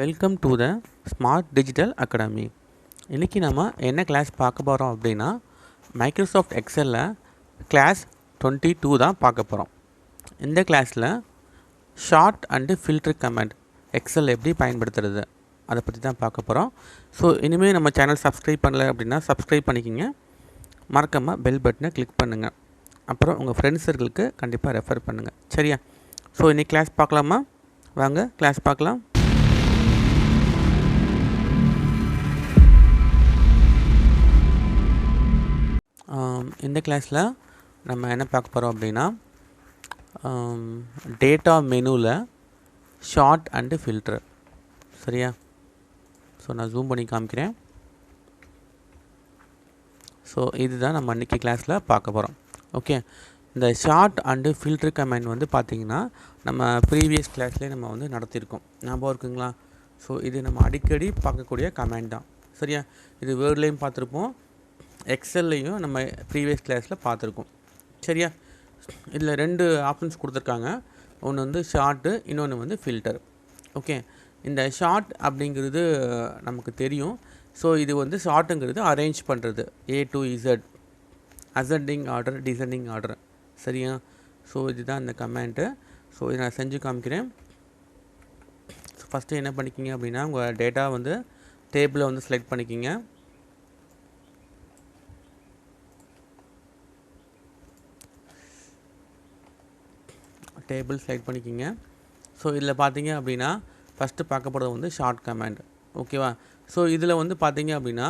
Welcome to the smart digital academy. இன்றைக்கி நம்ம என்ன கிளாஸ் பார்க்க போகிறோம் அப்படின்னா, மைக்ரோசாஃப்ட் எக்ஸலில் கிளாஸ் 22 தான் பார்க்க போகிறோம். இந்த கிளாஸில் sort and filter command Excel எப்படி பயன்படுத்துறது அதை பற்றி தான் பார்க்க போகிறோம். ஸோ இனிமேல் நம்ம சேனல் சப்ஸ்கிரைப் பண்ணலை அப்படின்னா சப்ஸ்கிரைப் பண்ணிக்கிங்க. மறக்காமல் பெல் பட்டனை கிளிக் பண்ணுங்கள். அப்புறம் உங்கள் ஃப்ரெண்ட்ஸ் சர்க்கிளுக்கு கண்டிப்பாக ரெஃபர் பண்ணுங்கள். சரியா? ஸோ இன்றைக்கி கிளாஸ் பார்க்கலாமா? வாங்க கிளாஸ் பார்க்கலாம். இந்த கிளாஸில் நம்ம என்ன பார்க்க போகிறோம் அப்படின்னா, டேட்டா மெனுவில் ஷார்ட் அண்டு ஃபில்டர். சரியா? ஸோ நான் ஜூம் பண்ணி காமிக்கிறேன். ஸோ இதுதான் நம்ம அன்றைக்கி கிளாஸில் பார்க்க போகிறோம். ஓகே, இந்த ஷார்ட் அண்டு ஃபில்டர் கமெண்ட் வந்து பார்த்திங்கன்னா நம்ம ப்ரீவியஸ் கிளாஸ்லேயே நம்ம வந்து நடத்தியிருக்கோம். ஞாபகம் இருக்குங்களா? ஸோ இது நம்ம அடிக்கடி பார்க்கக்கூடிய கமெண்ட் தான். சரியா? இது வேர்ட்லேயும் பார்த்துருப்போம், எக்ஸல்லையும் நம்ம ப்ரீவியஸ் கிளாஸில் பார்த்துருக்கோம். சரியா? இதில் 2 ஆப்ஷன்ஸ் கொடுத்துருக்காங்க. ஒன்று வந்து ஷார்ட்டு, இன்னொன்று வந்து ஃபில்டர். ஓகே, இந்த ஷார்ட் அப்படிங்கிறது நமக்கு தெரியும். ஸோ இது வந்து ஷார்ட்டுங்கிறது அரேஞ்ச் பண்ணுறது, A to Z, ascending order, descending order. சரியா? ஸோ இதுதான் இந்த கமெண்ட்டு. ஸோ இதை நான் செஞ்சு காமிக்கிறேன். ஸோ ஃபஸ்ட்டு என்ன பண்ணிக்கிங்க அப்படின்னா, உங்கள் டேட்டா வந்து டேபிளை வந்து செலக்ட் பண்ணிக்கிங்க. டேபிள் செலக்ட் பண்ணிக்கிங்க. ஸோ இதில் பார்த்தீங்க அப்படின்னா ஃபஸ்ட்டு பார்க்க போகிறது வந்து ஷார்ட் கமெண்ட். ஓகேவா? ஸோ இதில் வந்து பார்த்தீங்க அப்படின்னா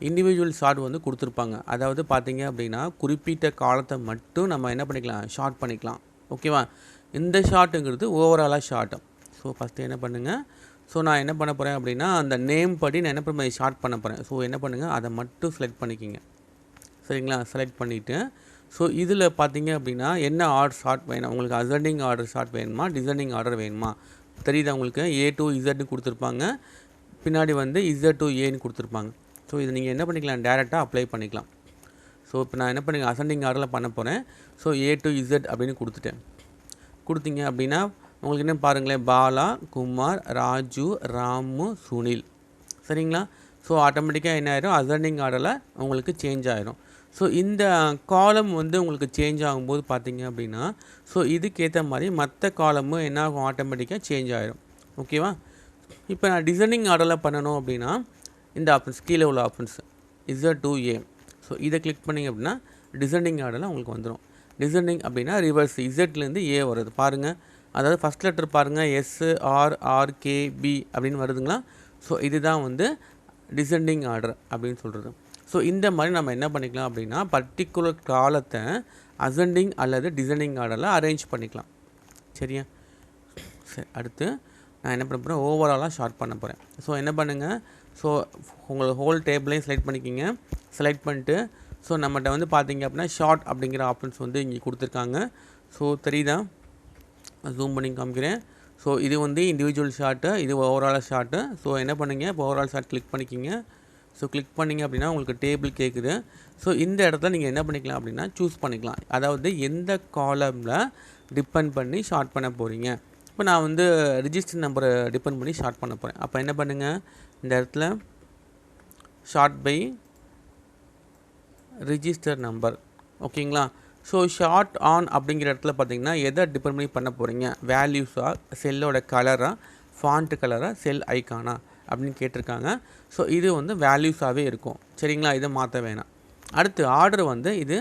இண்டிவிஜுவல் ஷார்ட் வந்து கொடுத்துருப்பாங்க. அதாவது பார்த்தீங்க அப்படின்னா குறிப்பிட்ட காலத்தை மட்டும் நம்ம என்ன பண்ணிக்கலாம், ஷார்ட் பண்ணிக்கலாம். ஓகேவா? இந்த ஷார்ட்டுங்கிறது ஓவராலாக ஷார்ட். ஸோ ஃபஸ்ட்டு என்ன பண்ணுங்கள், ஸோ நான் என்ன பண்ண போகிறேன் அப்படின்னா அந்த நேம் படி நான் என்ன பண்ண ஷார்ட் பண்ண போகிறேன். ஸோ என்ன பண்ணுங்கள், அதை மட்டும் செலக்ட் பண்ணிக்கிங்க. சரிங்களா? செலக்ட் பண்ணிவிட்டு ஸோ இதில் பார்த்தீங்க அப்படின்னா என்ன ஆர்டர் ஷார்ட் வேணும் உங்களுக்கு, அசெண்டிங் ஆர்டர் ஷார்ட் வேணுமா, டிசெண்டிங் ஆர்டர் வேணுமா? தெரியுது உங்களுக்கு, A to Zன்னு கொடுத்துருப்பாங்க, பின்னாடி வந்து Z to Aன்னு கொடுத்துருப்பாங்க. ஸோ இது நீங்கள் என்ன பண்ணிக்கலாம், டேரெக்டாக அப்ளை பண்ணிக்கலாம். ஸோ இப்போ நான் என்ன பண்ணி அசெண்டிங் ஆர்டரில் பண்ண போகிறேன். ஸோ A to Z அப்படின்னு கொடுத்துட்டேன். கொடுத்தீங்க அப்படின்னா உங்களுக்கு என்ன பாருங்களேன், பாலா, குமார், ராஜு, ராமு, சுனில். சரிங்களா? ஸோ ஆட்டோமேட்டிக்காக என்ன ஆயிரும், அசெண்டிங் ஆர்டரில் உங்களுக்கு சேஞ்ச் ஆயிரும். ஸோ இந்த காலம் வந்து உங்களுக்கு சேஞ்ச் ஆகும்போது பார்த்தீங்க அப்படின்னா, ஸோ இதுக்கேற்ற மாதிரி மற்ற காலமும் என்ன ஆகும், ஆட்டோமேட்டிக்காக சேஞ்ச் ஆகிடும். ஓகேவா? இப்போ நான் டிசைனிங் ஆர்டரில் பண்ணணும் அப்படின்னா இந்த ஆப்ஷன்ஸ் கீழே உள்ள options Z to A. So இதை கிளிக் பண்ணிங்க அப்படின்னா டிசைனிங் ஆர்டரில் உங்களுக்கு வந்துடும். டிசைனிங் அப்படின்னா ரிவர்ஸ், இசட்லேருந்து A வருது பாருங்கள். அதாவது ஃபஸ்ட் லெட்டர் பாருங்கள், SRRKB அப்படின்னு வருதுங்களா? ஸோ இதுதான் வந்து டிசெண்டிங் ஆர்டர் அப்படின்னு சொல்கிறது. ஸோ இந்த மாதிரி நம்ம என்ன பண்ணிக்கலாம் அப்படின்னா பர்டிகுலர் காலத்தை அசெண்டிங் அல்லது டிசெண்டிங் ஆர்டரில் அரேஞ்ச் பண்ணிக்கலாம். சரியா? சரி, அடுத்து நான் என்ன பண்ண போகிறேன், ஓவராலாக ஷார்ட் பண்ண போகிறேன். ஸோ என்ன பண்ணுங்கள், ஸோ உங்களுக்கு ஹோல் டேபிளையும் செலக்ட் பண்ணிக்கிங்க. செலக்ட் பண்ணிட்டு ஸோ நம்மகிட்ட வந்து பார்த்தீங்க அப்படின்னா ஷார்ட் அப்படிங்கிற ஆப்ஷன்ஸ் வந்து இங்கே கொடுத்துருக்காங்க. ஸோ தெரியுதா? ஜூம் பண்ணி காமிக்கிறேன். ஸோ இது வந்து இண்டிவிஜுவல் ஷார்ட்டு, இது ஓவரால் ஷார்ட்டு. ஸோ என்ன பண்ணுங்க, இப்போ ஓவரால் ஷார்ட் கிளிக் பண்ணிக்கிங்க. ஸோ கிளிக் பண்ணிங்க அப்படின்னா உங்களுக்கு டேபிள் கேட்குது. ஸோ இந்த இடத்துல நீங்கள் என்ன பண்ணிக்கலாம் அப்படின்னா சூஸ் பண்ணிக்கலாம். அதாவது எந்த காலமில் டிபெண்ட் பண்ணி ஷார்ட் பண்ண போகிறீங்க. இப்போ நான் வந்து ரிஜிஸ்டர் நம்பரை டிபெண்ட் பண்ணி ஷார்ட் பண்ண போகிறேன். அப்போ என்ன பண்ணுங்கள், இந்த இடத்துல ஷார்ட் பை ரிஜிஸ்டர் நம்பர். ஓகேங்களா? ஸோ ஷார்ட் ஆன் அப்படிங்கிற இடத்துல பார்த்தீங்கன்னா எதை டிபெண்ட் பண்ணி பண்ண போகிறீங்க, வேல்யூஸாக, செல்லோட கலராக, ஃபாண்ட் கலராக, செல் ஐக்கானா அப்படின்னு கேட்டிருக்காங்க. ஸோ இது வந்து வேல்யூஸாகவே இருக்கும். சரிங்களா? இதை மாற்ற வேணாம். அடுத்து ஆர்டர் வந்து இது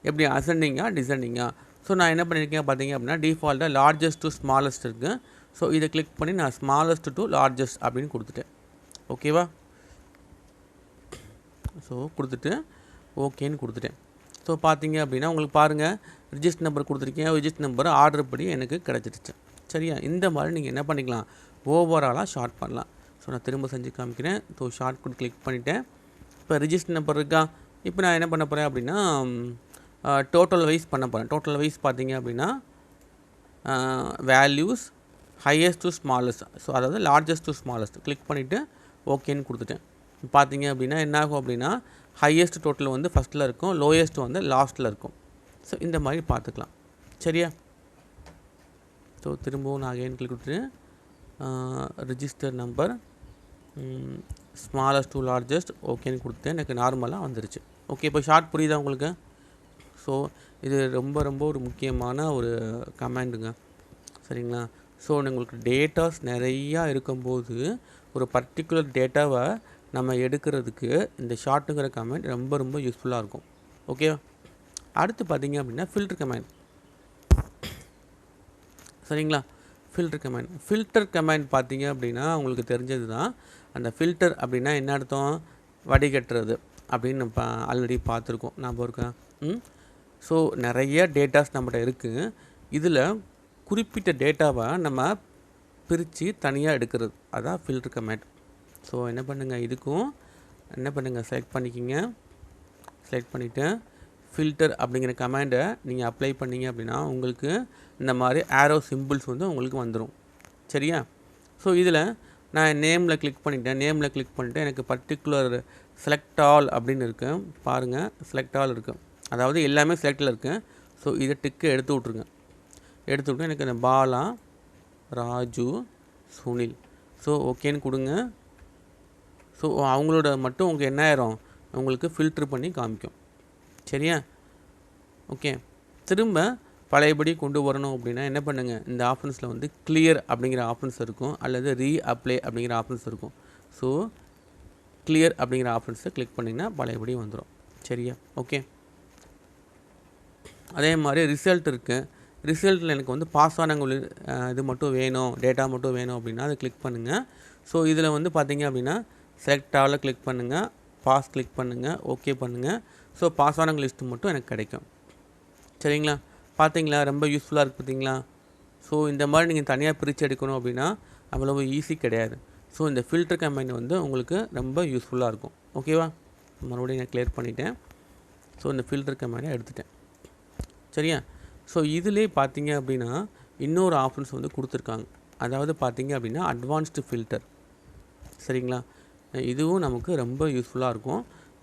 எப்படி அசெண்டிங்காக டிசெண்டிங்காக. ஸோ நான் என்ன பண்ணியிருக்கேன் பார்த்தீங்க அப்படின்னா டிஃபால்ட்டாக லார்ஜஸ்ட் டு ஸ்மாலஸ்ட் இருக்குது. ஸோ இதை கிளிக் பண்ணி நான் ஸ்மாலஸ்ட் டு லார்ஜஸ்ட் அப்படின்னு கொடுத்துட்டேன். ஓகேவா? ஸோ கொடுத்துட்டு ஓகேன்னு கொடுத்துட்டேன். ஸோ பார்த்தீங்க அப்படின்னா உங்களுக்கு பாருங்கள், ரிஜிஸ்டர் நம்பர் கொடுத்துருக்கேன், ரிஜிஸ்டர் நம்பர் ஆர்டர் படி எனக்கு கிடச்சிருச்சு. சரியா? இந்த மாதிரி நீங்கள் என்ன பண்ணிக்கலாம், ஓவராலாக ஷார்ட் பண்ணலாம். ஸோ நான் திரும்ப செஞ்சு காமிக்கிறேன். ஸோ ஷார்ட் கூட கிளிக் பண்ணிவிட்டேன். இப்போ ரிஜிஸ்டர் நம்பர் இருக்கா, இப்போ நான் என்ன பண்ண போகிறேன் அப்படின்னா டோட்டல் வைஸ் பண்ண போகிறேன். டோட்டல் வைஸ் பார்த்தீங்க அப்படின்னா values highest to smallest, so அதாவது லார்ஜஸ்ட் டு ஸ்மாலஸ்ட் கிளிக் பண்ணிவிட்டு ஓகேன்னு கொடுத்துட்டேன். பார்த்தீங்க அப்படின்னா என்ன ஆகும் அப்படின்னா ஹையஸ்ட் டோட்டல் வந்து ஃபஸ்ட்டில் இருக்கும், லோயஸ்ட் வந்து லாஸ்ட்டில் இருக்கும். ஸோ இந்த மாதிரி பார்த்துக்கலாம். சரியா? ஸோ திரும்பவும் நான் அகைன் கிளிக் கொடுத்துட்டு register number smallest to largest ஓகேன்னு கொடுத்தேன், எனக்கு நார்மலாக வந்துருச்சு. ஓகே, இப்போ ஷார்ட் புரியுதா உங்களுக்கு? ஸோ இது ரொம்ப ரொம்ப ஒரு முக்கியமான ஒரு கமாண்டுங்க, சரிங்களா? ஸோ உங்களுக்கு டேட்டாஸ் நிறையா இருக்கும்போது ஒரு பர்டிகுலர் டேட்டாவை நம்ம எடுக்கிறதுக்கு இந்த ஷார்ட்டுங்கிற கமாண்ட் ரொம்ப ரொம்ப யூஸ்ஃபுல்லாக இருக்கும். ஓகே, அடுத்து பார்த்தீங்க அப்படின்னா ஃபில்டர் கமாண்ட், சரிங்களா? ஃபில்டர் கமாண்ட் பார்த்தீங்க அப்படின்னா உங்களுக்கு தெரிஞ்சது தான். அந்த ஃபில்டர் அப்படின்னா என்ன அர்த்தம்? வடிகட்டுறது அப்படின்னு நம்ம ஆல்ரெடி பார்த்துருக்கோம், ஞாபகம் இருக்கா? ஸோ நிறைய டேட்டாஸ் நம்மகிட்ட இருக்குது. இதில் குறிப்பிட்ட டேட்டாவை நம்ம பிரித்து தனியாக எடுக்கிறது, அதான் ஃபில்டர் கமாண்ட். ஸோ என்ன பண்ணுங்கள், இதுக்கும் என்ன பண்ணுங்கள், செலக்ட் பண்ணிக்கிங்க. செலக்ட் பண்ணிவிட்டு ஃபில்டர் அப்படிங்கிற கமாண்டை நீங்கள் அப்ளை பண்ணிங்க அப்படின்னா உங்களுக்கு இந்த மாதிரி ஆரோ சிம்பிள்ஸ் வந்து உங்களுக்கு வந்துடும், சரியா? ஸோ இதில் நான் நேமில் கிளிக் பண்ணிவிட்டு எனக்கு பர்டிகுலர் செலக்ட் ஆல் அப்படின்னு இருக்குது பாருங்கள். செலக்ட் ஆல் இருக்குது, அதாவது எல்லாமே செலக்டில் இருக்குது. ஸோ இதை டிக்கு எடுத்து விட்டு எனக்கு இந்த பாலா, ராஜு, சுனில், ஸோ ஓகேன்னு கொடுங்க. ஸோ அவங்களோட மட்டும் உங்களுக்கு என்ன ஆயிரும், உங்களுக்கு ஃபில்ட்ரு பண்ணி காமிக்கும், சரியா? ஓகே, திரும்ப பழையபடி கொண்டு வரணும் அப்படின்னா என்ன பண்ணுங்கள், இந்த ஆப்ஷன்ஸில் வந்து கிளியர் அப்படிங்கிற ஆப்ஷன்ஸ் இருக்கும், அல்லது ரீஅப்ளை அப்படிங்கிற ஆப்ஷன்ஸ் இருக்கும். ஸோ கிளியர் அப்படிங்கிற ஆப்ஷன்ஸை கிளிக் பண்ணிங்கன்னா பழையபடி வந்துடும், சரியா? ஓகே, அதே மாதிரி ரிசல்ட் இருக்குது. ரிசல்ட்டில் எனக்கு வந்து பாஸ் ஆனவங்க இது மட்டும் வேணும், டேட்டா மட்டும் வேணும் அப்படின்னா அதை கிளிக் பண்ணுங்கள். ஸோ இதில் வந்து பார்த்தீங்க அப்படின்னா செலக்ட் ஆலில் கிளிக் பண்ணுங்கள், பாஸ் கிளிக் பண்ணுங்கள், ஓகே பண்ணுங்கள். ஸோ பாஸ் ஆனவங்க லிஸ்ட்டு மட்டும் எனக்கு கிடைக்கும், சரிங்களா? பார்த்தீங்களா, ரொம்ப யூஸ்ஃபுல்லாக இருக்குது பார்த்தீங்களா? ஸோ இந்த மாதிரி நீங்கள் தனியாக பிரித்து எடுக்கணும் அப்படின்னா அவ்வளவு ஈஸி கிடையாது. ஸோ இந்த ஃபில்டர் கமாண்ட் வந்து உங்களுக்கு ரொம்ப யூஸ்ஃபுல்லாக இருக்கும், ஓகேவா? மறுபடியும் நான் கிளியர் பண்ணிட்டேன். ஸோ இந்த ஃபில்டர் கமாண்டை எடுத்துட்டேன், சரியா? ஸோ இதிலே பார்த்தீங்க அப்படின்னா இன்னொரு ஆப்ஷன்ஸ் வந்து கொடுத்துருக்காங்க, அதாவது பார்த்தீங்க அப்படின்னா அட்வான்ஸ்டு ஃபில்டர், சரிங்களா? இதுவும் நமக்கு ரொம்ப யூஸ்ஃபுல்லாக இருக்கும்.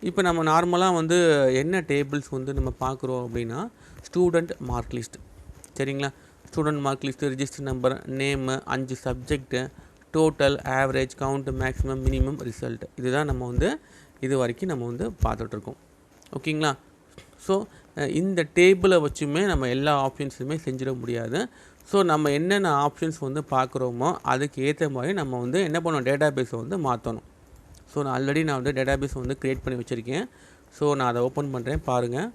இப்போ நம்ம நார்மலாக வந்து என்ன டேபிள்ஸ் வந்து நம்ம பார்க்குறோம் அப்படின்னா ஸ்டூடெண்ட் மார்க் லிஸ்ட், சரிங்களா? Student mark list, register number, name, 5 subject, total, average, count, maximum, minimum, result, இதுதான் நம்ம வந்து இது வரைக்கும் நம்ம வந்து பார்த்துட்ருக்கோம், ஓகேங்களா? ஸோ இந்த டேபிளை வச்சுமே நம்ம எல்லா ஆப்ஷன்ஸுமே செஞ்சிட முடியாது. ஸோ நம்ம என்னென்ன ஆப்ஷன்ஸ் வந்து பார்க்குறோமோ அதுக்கு ஏற்ற மாதிரி நம்ம வந்து என்ன பண்ணணும், டேட்டா பேஸை வந்து மாற்றணும். ஸோ நான் ஆல்ரெடி வந்து டேட்டா பேஸ் வந்து க்ரியேட் பண்ணி வச்சுருக்கேன். ஸோ நான் அதை ஓப்பன் பண்ணுறேன், பாருங்கள்.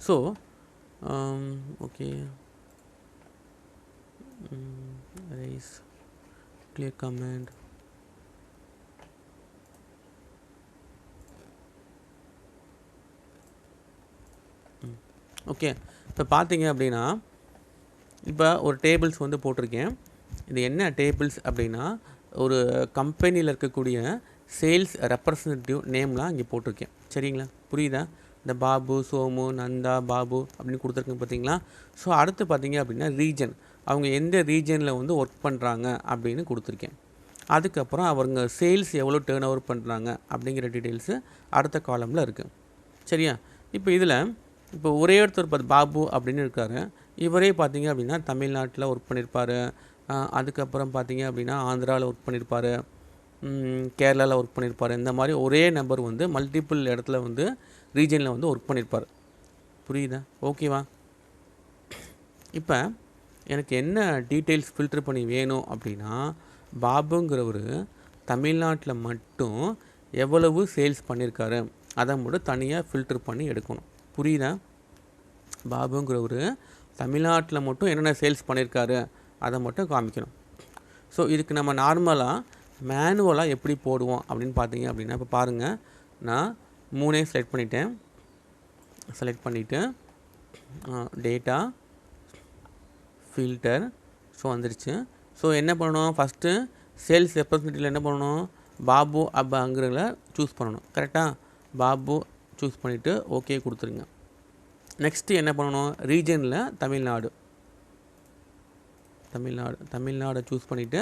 So okay, rice clear command, okay. இப்போ பார்த்தீங்க அப்படின்னா இப்போ ஒரு டேபிள்ஸ் வந்து போட்டிருக்கேன். இது என்ன டேபிள்ஸ் அப்படின்னா ஒரு கம்பெனியில் இருக்கக்கூடிய சேல்ஸ் ரெப்ரசன்டேட்டிவ் நேம்லாம் இங்கே போட்டிருக்கேன், சரிங்களா? புரியுதா? இந்த பாபு, சோமு, நந்தா, பாபு அப்படின்னு கொடுத்துருக்கேன் பார்த்தீங்களா? ஸோ அடுத்து பார்த்தீங்க அப்படின்னா ரீஜன், அவங்க எந்த ரீஜனில் வந்து ஒர்க் பண்ணுறாங்க அப்படின்னு கொடுத்துருக்கேன். அதுக்கப்புறம் அவங்க சேல்ஸ் எவ்வளோ டேர்ன் ஓவர் பண்ணுறாங்க அப்படிங்கிற டீட்டெயில்ஸு அடுத்த காலமில் இருக்குது, சரியா? இப்போ இதில் இப்போ ஒரே ஒருத்தர் பாபு அப்படின்னு இருக்கார். இவரே பார்த்தீங்க அப்படின்னா தமிழ்நாட்டில் ஒர்க் பண்ணியிருப்பார், அதுக்கப்புறம் பார்த்தீங்க அப்படின்னா ஆந்திராவில் ஒர்க் பண்ணியிருப்பார், கேரளாவில் ஒர்க் பண்ணியிருப்பார். இந்த மாதிரி ஒரே நபர் வந்து மல்டிபிள் இடத்துல வந்து ரீஜனில் வந்து ஒர்க் பண்ணியிருப்பார், புரியுதா? ஓகேவா? இப்போ எனக்கு என்ன டீட்டெயில்ஸ் ஃபில்டர் பண்ணி வேணும் அப்படின்னா பாபுங்கிறவர் தமிழ்நாட்டில் மட்டும் எவ்வளவு சேல்ஸ் பண்ணியிருக்காரு அதை மட்டும் தனியாக ஃபில்டர் பண்ணி எடுக்கணும், புரியுதா? பாபுங்கிறவர் தமிழ்நாட்டில் மட்டும் என்னென்ன சேல்ஸ் பண்ணியிருக்காரு அதை மட்டும் காமிக்கணும். ஸோ இதுக்கு நம்ம நார்மலாக மேனுவலாக எப்படி போடுவோம் அப்படின்னு பார்த்தீங்க அப்படின்னா இப்போ பாருங்கள், நான் 3 செலக்ட் பண்ணிவிட்டேன். செலக்ட் பண்ணிவிட்டு டேட்டா, ஃபில்டர், ஸோ வந்துருச்சு. ஸோ என்ன பண்ணணும், ஃபஸ்ட்டு சேல்ஸ் ரெப்ரசன்டேட்டிவில் என்ன பண்ணணும், பாபு அப்பாங்கிறத சூஸ் பண்ணணும், கரெக்டாக? பாபு சூஸ் பண்ணிவிட்டு ஓகே கொடுத்துருங்க. நெக்ஸ்ட்டு என்ன பண்ணணும், ரீஜனில் தமிழ்நாடு சூஸ் பண்ணிவிட்டு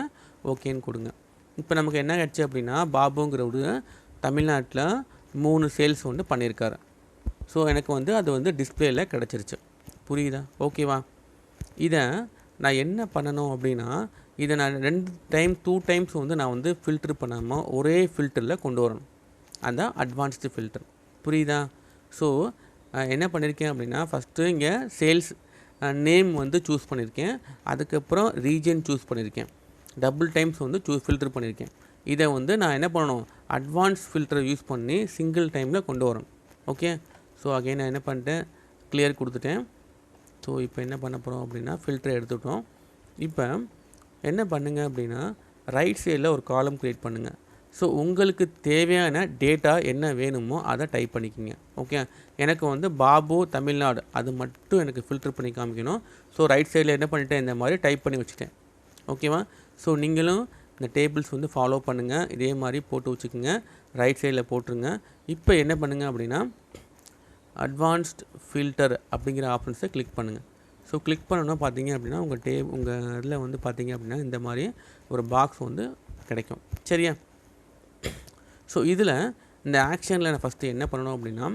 ஓகேன்னு கொடுங்க. இப்போ நமக்கு என்ன ஆகிடுச்சு அப்படின்னா பாபுங்கிறவர் தமிழ்நாட்டில் 3 சேல்ஸ் வந்து பண்ணியிருக்காரு. ஸோ எனக்கு வந்து அது வந்து டிஸ்பிளேயில் கிடச்சிருச்சு, புரியுதா? ஓகேவா? இதை நான் என்ன பண்ணணும் அப்படின்னா, இதை நான் 2 டைம்ஸ் வந்து நான் வந்து ஃபில்டர் பண்ணாமல் ஒரே ஃபில்டரில் கொண்டு வரணும். அதான் அட்வான்ஸ்டு ஃபில்டர். புரியுதா? ஸோ என்ன பண்ணியிருக்கேன் அப்படின்னா, ஃபஸ்ட்டு இங்கே சேல்ஸ் நேம் வந்து சூஸ் பண்ணியிருக்கேன். அதுக்கப்புறம் ரீஜன் சூஸ் பண்ணியிருக்கேன். டபுள் டைம்ஸ் வந்து ஃபில்டர் பண்ணியிருக்கேன். இதை வந்து நான் என்ன பண்ணணும், அட்வான்ஸ் ஃபில்டரை யூஸ் பண்ணி சிங்கிள் டைமில் கொண்டு வரணும். ஓகே. ஸோ அகைன் நான் என்ன பண்ணிட்டேன், கிளியர் கொடுத்துட்டேன். ஸோ இப்போ என்ன பண்ண போகிறோம் அப்படின்னா, ஃபில்டரை எடுத்துட்டோம். இப்போ என்ன பண்ணுங்கள் அப்படின்னா, ரைட் சைடில் ஒரு காலம் க்ரியேட் பண்ணுங்கள். ஸோ உங்களுக்கு தேவையான டேட்டா என்ன வேணுமோ அதை டைப் பண்ணிக்கோங்க. ஓகே. எனக்கு வந்து பாபு தமிழ்நாடு அது மட்டும் எனக்கு ஃபில்டர் பண்ணி காமிக்கணும். ஸோ ரைட் சைடில் என்ன பண்ணிட்டேன், இந்த மாதிரி டைப் பண்ணி வச்சுட்டேன். ஓகேவா? ஸோ நீங்களும் இந்த டேபிள்ஸ் வந்து ஃபாலோ பண்ணுங்கள். இதே மாதிரி போட்டு வச்சுக்கோங்க. ரைட் சைடில் போட்டுருங்க. இப்போ என்ன பண்ணுங்கள் அப்படின்னா, அட்வான்ஸ்ட் ஃபில்டர் அப்படிங்கிற ஆப்ஷன்ஸை கிளிக் பண்ணுங்கள். ஸோ கிளிக் பண்ணணும்னா பார்த்தீங்க அப்படின்னா, உங்கள் இதில் வந்து பார்த்தீங்க அப்படின்னா இந்த மாதிரி ஒரு பாக்ஸ் வந்து கிடைக்கும். சரியா? ஸோ இதில் இந்த ஆக்ஷனில் நான் ஃபஸ்ட்டு என்ன பண்ணணும் அப்படின்னா,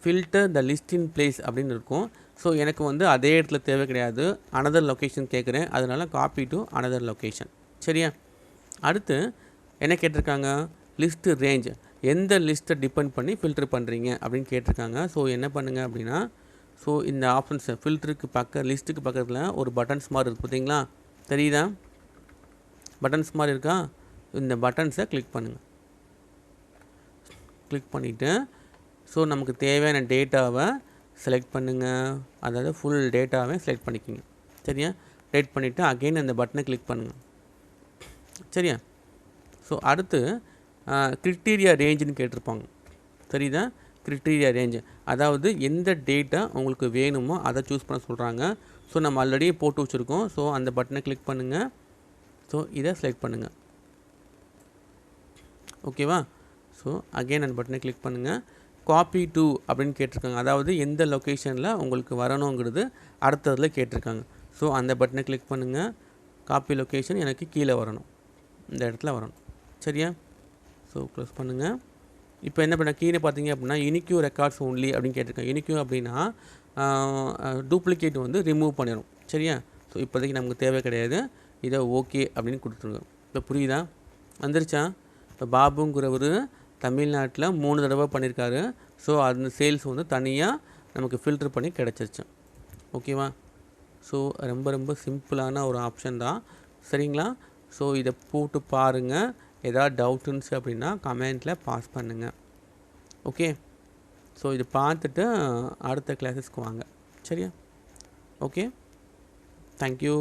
filter the list in place அப்படின்னு இருக்கும். ஸோ எனக்கு வந்து அதே இடத்துல தேவை கிடையாது, அனதர் லொக்கேஷன் கேட்குறேன். அதனால் காப்பி டு அனதர் லொக்கேஷன். சரியா? அடுத்து என்ன கேட்டிருக்காங்க, லிஸ்ட்டு ரேஞ்ச், எந்த லிஸ்ட்டை டிபெண்ட் பண்ணி ஃபில்டர் பண்ணுறீங்க அப்படின்னு கேட்டிருக்காங்க. ஸோ என்ன பண்ணுங்கள் அப்படின்னா, ஸோ இந்த ஆப்ஷன்ஸை ஃபில்டருக்கு லிஸ்ட்டுக்கு பக்கத்தில் ஒரு பட்டன்ஸ் மாதிரி இருக்குது பார்த்தீங்களா, தெரியுதா? பட்டன்ஸ் மாதிரி இருக்கா? இந்த பட்டன்ஸை கிளிக் பண்ணுங்கள். கிளிக் பண்ணிவிட்டு ஸோ நமக்கு தேவையான டேட்டாவை செலக்ட் பண்ணுங்கள். அதாவது ஃபுல் டேட்டாவை செலக்ட் பண்ணிக்கோங்க. சரியா? செலக்ட் பண்ணிவிட்டு அகெயின் அந்த பட்டனை கிளிக் பண்ணுங்கள். சரியா? ஸோ அடுத்து கிரிட்டீரியா ரேஞ்சுன்னு கேட்டிருப்பாங்க. தெரியுதா? கிரிட்டீரியா ரேஞ்சு, அதாவது எந்த டேட்டா உங்களுக்கு வேணுமோ அதை சூஸ் பண்ண சொல்கிறாங்க. ஸோ நம்ம ஆல்ரெடி போட்டு வச்சுருக்கோம். ஸோ அந்த பட்டனை கிளிக் பண்ணுங்கள். ஸோ இதை செலக்ட் பண்ணுங்கள். ஓகேவா? ஸோ அகெயின் அந்த பட்டனை கிளிக் பண்ணுங்கள். காப்பி டு அப்படின்னு கேட்டிருக்காங்க. அதாவது எந்த லொக்கேஷனில் உங்களுக்கு வரணுங்கிறது அடுத்ததில் கேட்டிருக்காங்க. ஸோ அந்த பட்டனை கிளிக் பண்ணுங்கள். காப்பி லொக்கேஷன் எனக்கு கீழே வரணும், இந்த இடத்துல வரணும். சரியா? ஸோ க்ளோஸ் பண்ணுங்கள். இப்போ என்ன பண்ண கீழே பார்த்தீங்க அப்படின்னா யூனிக்யூ ரெக்கார்ட்ஸ் ஒன்லி அப்படின்னு கேட்டிருக்காங்க. யூனிக்யூ அப்படின்னா டூப்ளிகேட் வந்து ரிமூவ் பண்ணிடும். சரியா? ஸோ இப்போதைக்கு நமக்கு தேவை கிடையாது. இதை ஓகே அப்படின்னு கொடுத்துருங்க. இப்போ புரியுதா? வந்துருச்சா? இப்போ பாபுங்கிறவர் தமிழ்நாட்டில் 3 தடவை பண்ணியிருக்காரு. ஸோ அந்த சேல்ஸ் வந்து தனியாக நமக்கு ஃபில்டர் பண்ணி கிடச்சிருச்சு. ஓகேவா? ஸோ ரொம்ப ரொம்ப சிம்பிளான ஒரு ஆப்ஷன் தான். சரிங்களா? ஸோ இதை போட்டு பாருங்கள். ஏதாவது டவுட் இருந்துச்சு அப்படின்னா கமெண்ட்டில் பாஸ் பண்ணுங்கள். ஓகே. ஸோ இது பார்த்துட்டு அடுத்த கிளாஸஸ்க்கு வாங்க. சரியா? ஓகே. தேங்க்யூ.